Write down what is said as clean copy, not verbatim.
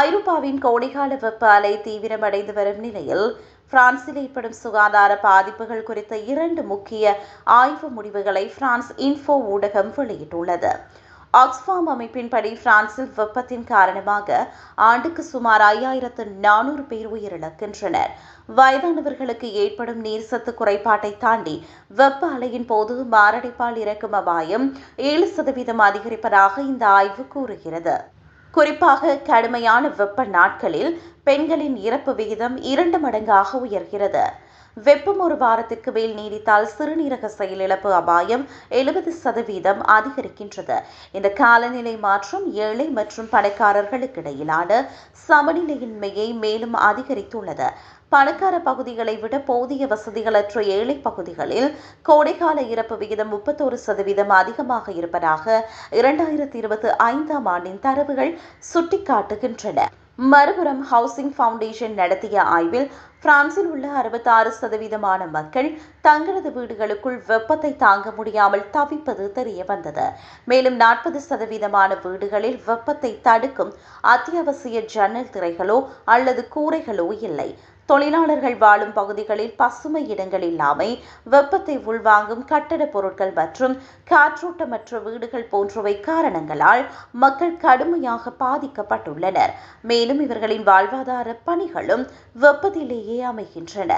ஐரோப்பாவின் கோடைகால வெப்ப அலை தீவிரமடைந்து வரும் நிலையில் பிரான்சில் ஏற்படும் சுகாதார பாதிப்புகள் குறித்த 2 முக்கிய ஆய்வு முடிவுகளை பிரான்ஸ் இன்ஃபோ ஊடகம் வெளியிட்டுள்ளது. ஆக்ஸ்ஃபாம் அமைப்பின்படி பிரான்சில் வெப்பத்தின் காரணமாக ஆண்டுக்கு சுமார் 5400 பேர் உயிரிழக்கின்றனர். வயதானவர்களுக்கு ஏற்படும் நீர்சத்து குறைபாட்டை தாண்டி வெப்ப அலையின் போது மாரடைப்பால் இறக்கும் அபாயம் 7% அதிகரிப்பதாக இந்த ஆய்வு கூறுகிறது. குறிப்பாக கடுமையான வெப்ப நாட்களில் பெண்களின் இறப்பு விகிதம் 2 மடங்காக உயர்கிறது. வெப்பம் ஒரு வாரத்திற்கு மேல் நீடித்தால் சிறுநீரக செயலிழப்பு அபாயம் 70% அதிகரிக்கின்றது. இந்த காலநிலை மாற்றம் ஏழை மற்றும் பணக்காரர்களுக்கு இடையிலான சமநிலையின்மையை மேலும் அதிகரித்துள்ளது. பணக்கார பகுதிகளை விட போதிய வசதிகளற்ற ஏழை பகுதிகளில் கோடைகால இறப்பு விகிதம் 31% அதிகமாக இருப்பதாக 2025ஆம் ஆண்டின் தரவுகள் சுட்டிக்காட்டுகின்றன. மறுபுறம் ஹவுசிங் ஃபவுண்டேஷன் நடத்திய ஆய்வில் பிரான்சில் உள்ள 66% மக்கள் தங்களது வீடுகளுக்குள் வெப்பத்தை தாங்க முடியாமல் தவிப்பது தெரிய வந்தது. மேலும் 40% வீடுகளில் வெப்பத்தை தடுக்கும் அத்தியாவசிய ஜன்னல் திரைகளோ அல்லது கூரைகளோ இல்லை. தொழிலாளர்கள் வாழும் பகுதிகளில் பசுமை இடங்கள் இல்லாமை, வெப்பத்தை உள்வாங்கும் கட்டட பொருட்கள் மற்றும் காற்றோட்டமற்ற வீடுகள் போன்றவை காரணங்களால் மக்கள் கடுமையாக பாதிக்கப்பட்டுள்ளனர். மேலும் இவர்களின் வாழ்வாதார பணிகளும் வெப்பத்திலேயே அமைகின்றன.